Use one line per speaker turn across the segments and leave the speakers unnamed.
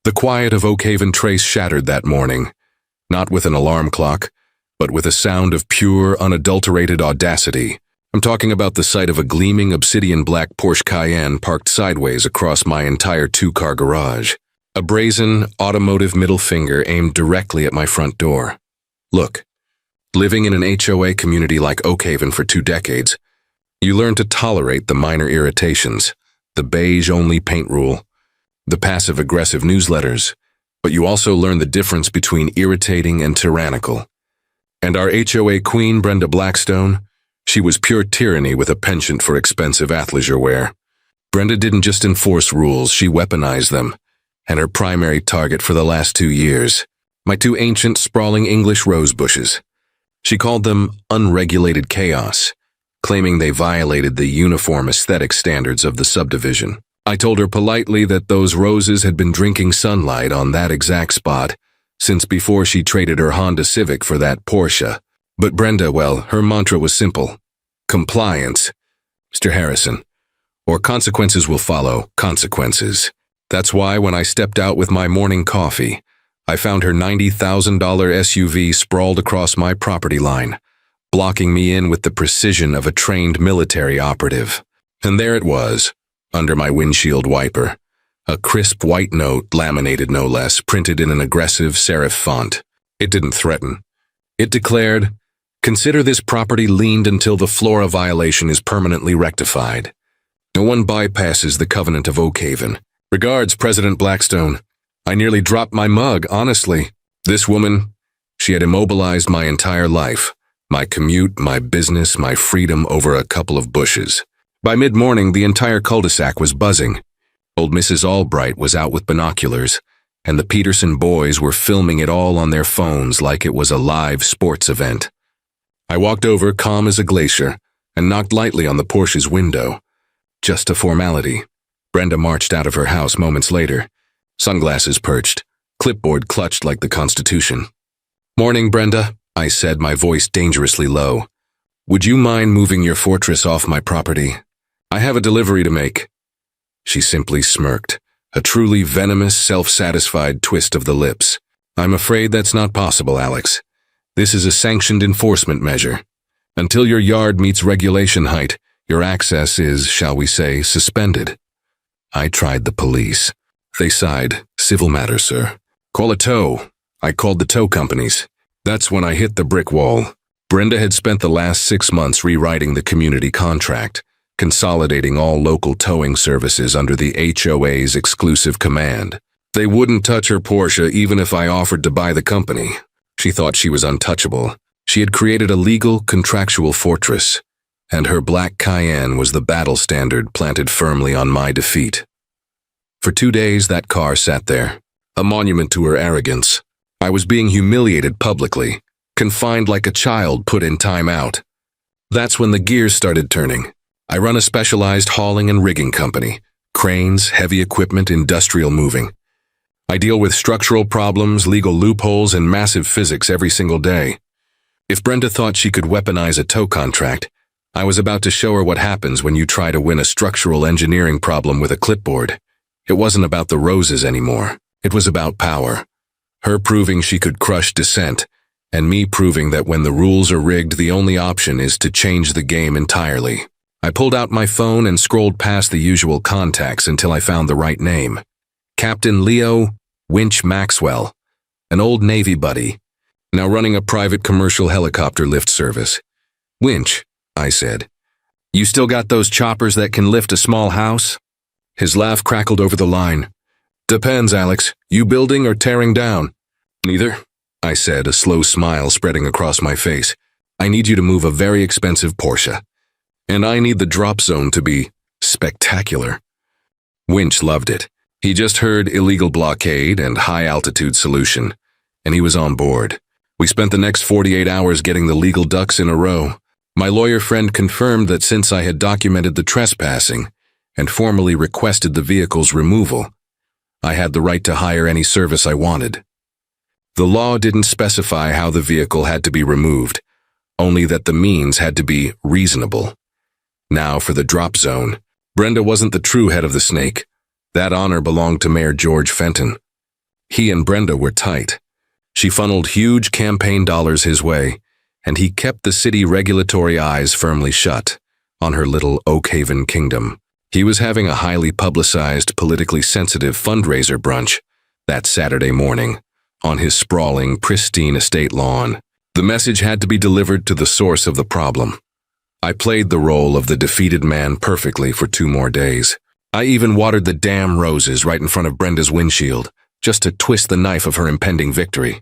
The quiet of Oak Haven Trace shattered that morning, not with an alarm clock, but with a sound of pure, unadulterated audacity. I'm talking about the sight of a gleaming obsidian black Porsche Cayenne parked sideways across my entire two-car garage. A brazen, automotive middle finger aimed directly at my front door. Look, living in an HOA community like Oak Haven for 2 decades, you learn to tolerate the minor irritations, the beige-only paint rule, the passive-aggressive newsletters, but you also learn the difference between irritating and tyrannical. And our HOA queen, Brenda Blackstone, she was pure tyranny with a penchant for expensive athleisure wear. Brenda didn't just enforce rules, she weaponized them, and her primary target for the last 2 years, my 2 ancient, sprawling English rose bushes. She called them unregulated chaos, claiming they violated the uniform aesthetic standards of the subdivision. I told her politely that those roses had been drinking sunlight on that exact spot since before she traded her Honda Civic for that Porsche. But Brenda, well, her mantra was simple. Compliance, Mr. Harrison. Or consequences will follow, consequences. That's why when I stepped out with my morning coffee, I found her $90,000 SUV sprawled across my property line, blocking me in with the precision of a trained military operative. And there it was, under my windshield wiper. A crisp white note, laminated no less, printed in an aggressive serif font. It didn't threaten. It declared, "Consider this property liened until the flora violation is permanently rectified. No one bypasses the covenant of Oak Haven. Regards, President Blackstone." I nearly dropped my mug, honestly. This woman, she had immobilized my entire life. My commute, my business, my freedom over a couple of bushes. By mid-morning, the entire cul-de-sac was buzzing. Old Mrs. Albright was out with binoculars, and the Peterson boys were filming it all on their phones like it was a live sports event. I walked over, calm as a glacier, and knocked lightly on the Porsche's window. Just a formality. Brenda marched out of her house moments later, sunglasses perched, clipboard clutched like the Constitution. "Morning, Brenda," I said, my voice dangerously low. "Would you mind moving your fortress off my property? I have a delivery to make." She simply smirked, a truly venomous, self-satisfied twist of the lips. "I'm afraid that's not possible, Alex. This is a sanctioned enforcement measure. Until your yard meets regulation height, your access is, shall we say, suspended." I tried the police. They sighed. "Civil matter, sir. Call a tow." I called the tow companies. That's when I hit the brick wall. Brenda had spent the last 6 months rewriting the community contract, consolidating all local towing services under the HOA's exclusive command. They wouldn't touch her Porsche even if I offered to buy the company. She thought she was untouchable. She had created a legal, contractual fortress, and her black Cayenne was the battle standard planted firmly on my defeat. For 2 days, that car sat there, a monument to her arrogance. I was being humiliated publicly, confined like a child put in time out. That's when the gears started turning. I run a specialized hauling and rigging company, cranes, heavy equipment, industrial moving. I deal with structural problems, legal loopholes, and massive physics every single day. If Brenda thought she could weaponize a tow contract, I was about to show her what happens when you try to win a structural engineering problem with a clipboard. It wasn't about the roses anymore. It was about power. Her proving she could crush dissent, and me proving that when the rules are rigged, the only option is to change the game entirely. I pulled out my phone and scrolled past the usual contacts until I found the right name. Captain Leo Winch Maxwell, an old Navy buddy, now running a private commercial helicopter lift service. "Winch," I said, "you still got those choppers that can lift a small house?" His laugh crackled over the line. "Depends, Alex. You building or tearing down?" "Neither," I said, a slow smile spreading across my face. "I need you to move a very expensive Porsche. And I need the drop zone to be spectacular." Winch loved it. He just heard illegal blockade and high-altitude solution, and he was on board. We spent the next 48 hours getting the legal ducks in a row. My lawyer friend confirmed that since I had documented the trespassing and formally requested the vehicle's removal, I had the right to hire any service I wanted. The law didn't specify how the vehicle had to be removed, only that the means had to be reasonable. Now for the drop zone. Brenda wasn't the true head of the snake. That honor belonged to Mayor George Fenton. He and Brenda were tight. She funneled huge campaign dollars his way, and he kept the city regulatory eyes firmly shut on her little Oak Haven kingdom. He was having a highly publicized, politically sensitive fundraiser brunch that Saturday morning on his sprawling, pristine estate lawn. The message had to be delivered to the source of the problem. I played the role of the defeated man perfectly for 2 more days. I even watered the damn roses right in front of Brenda's windshield, just to twist the knife of her impending victory.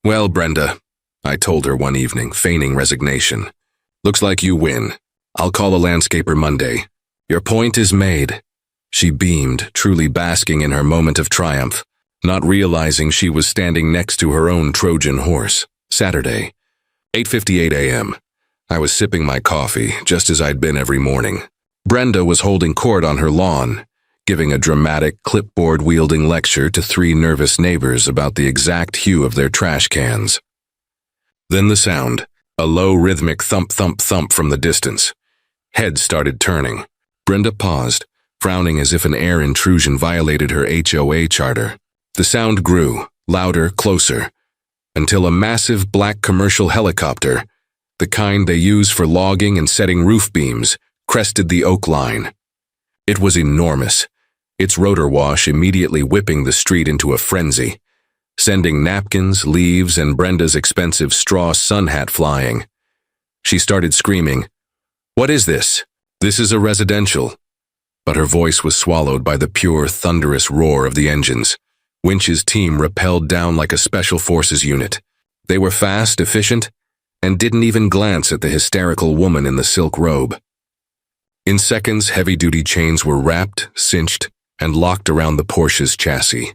"Well, Brenda," I told her one evening, feigning resignation, "looks like you win. I'll call a landscaper Monday. Your point is made." She beamed, truly basking in her moment of triumph, not realizing she was standing next to her own Trojan horse. Saturday, 8:58 a.m. I was sipping my coffee, just as I'd been every morning. Brenda was holding court on her lawn, giving a dramatic, clipboard-wielding lecture to 3 nervous neighbors about the exact hue of their trash cans. Then the sound, a low rhythmic thump-thump-thump from the distance. Heads started turning. Brenda paused, frowning as if an air intrusion violated her HOA charter. The sound grew, louder, closer, until a massive black commercial helicopter, the kind they use for logging and setting roof beams, crested the oak line. It was enormous, its rotor wash immediately whipping the street into a frenzy, sending napkins, leaves, and Brenda's expensive straw sun hat flying. She started screaming, "What is this? This is a residential." But her voice was swallowed by the pure, thunderous roar of the engines. Winch's team rappelled down like a special forces unit. They were fast, efficient, and didn't even glance at the hysterical woman in the silk robe. In seconds, heavy-duty chains were wrapped, cinched, and locked around the Porsche's chassis.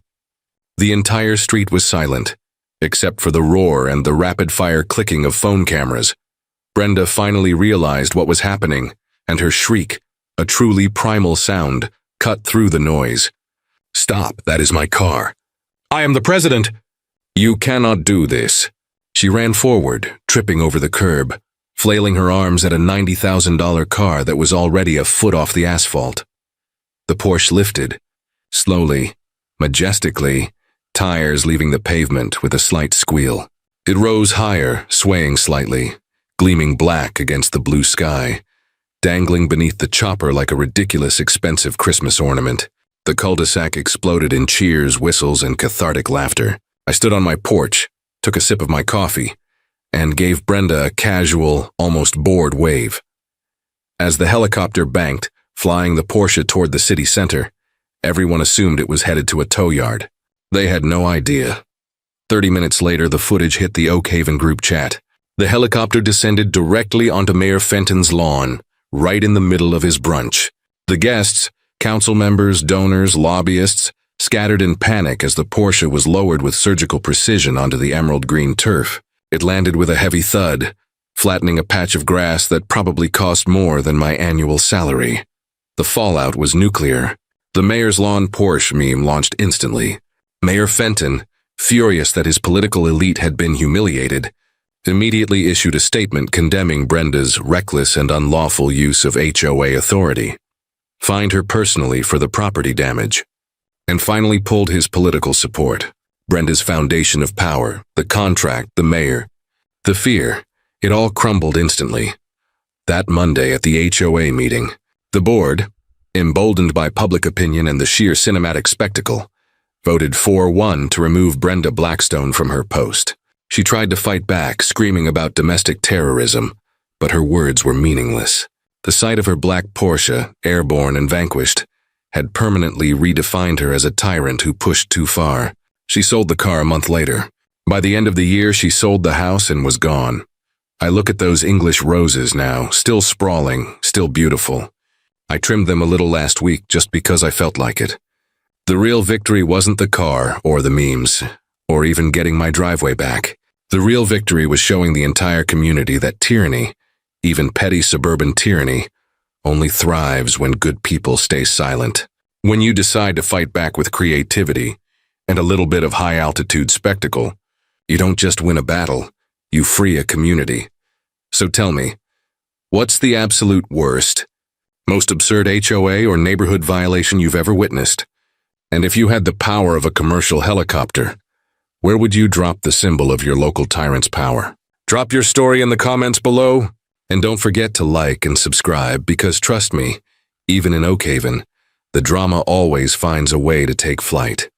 The entire street was silent, except for the roar and the rapid-fire clicking of phone cameras. Brenda finally realized what was happening, and her shriek, a truly primal sound, cut through the noise. "Stop, that is my car." "I am the president." "You cannot do this." She ran forward, tripping over the curb, flailing her arms at a $90,000 car that was already a foot off the asphalt. The Porsche lifted, slowly, majestically, tires leaving the pavement with a slight squeal. It rose higher, swaying slightly, gleaming black against the blue sky, dangling beneath the chopper like a ridiculous expensive Christmas ornament. The cul-de-sac exploded in cheers, whistles, and cathartic laughter. I stood on my porch, took a sip of my coffee, and gave Brenda a casual, almost bored wave. As the helicopter banked, flying the Porsche toward the city center, everyone assumed it was headed to a tow yard. They had no idea. 30 minutes later, the footage hit the Oak Haven group chat. The helicopter descended directly onto Mayor Fenton's lawn, right in the middle of his brunch. The guests, council members, donors, lobbyists, scattered in panic as the Porsche was lowered with surgical precision onto the emerald green turf. It landed with a heavy thud, flattening a patch of grass that probably cost more than my annual salary. The fallout was nuclear. The mayor's lawn Porsche meme launched instantly. Mayor Fenton, furious that his political elite had been humiliated, immediately issued a statement condemning Brenda's reckless and unlawful use of HOA authority, fined her personally for the property damage, and finally pulled his political support. Brenda's foundation of power, the contract, the mayor, the fear, it all crumbled instantly. That Monday at the HOA meeting, the board, emboldened by public opinion and the sheer cinematic spectacle, voted 4-1 to remove Brenda Blackstone from her post. She tried to fight back, screaming about domestic terrorism, but her words were meaningless. The sight of her black Porsche, airborne and vanquished, had permanently redefined her as a tyrant who pushed too far. She sold the car a month later. By the end of the year, she sold the house and was gone. I look at those English roses now, still sprawling, still beautiful. I trimmed them a little last week just because I felt like it. The real victory wasn't the car or the memes, or even getting my driveway back. The real victory was showing the entire community that tyranny, even petty suburban tyranny, only thrives when good people stay silent. When you decide to fight back with creativity and a little bit of high-altitude spectacle, you don't just win a battle, you free a community. So tell me, what's the absolute worst, most absurd HOA or neighborhood violation you've ever witnessed? And if you had the power of a commercial helicopter, where would you drop the symbol of your local tyrant's power? Drop your story in the comments below, and don't forget to like and subscribe because trust me, even in Oak Haven, the drama always finds a way to take flight.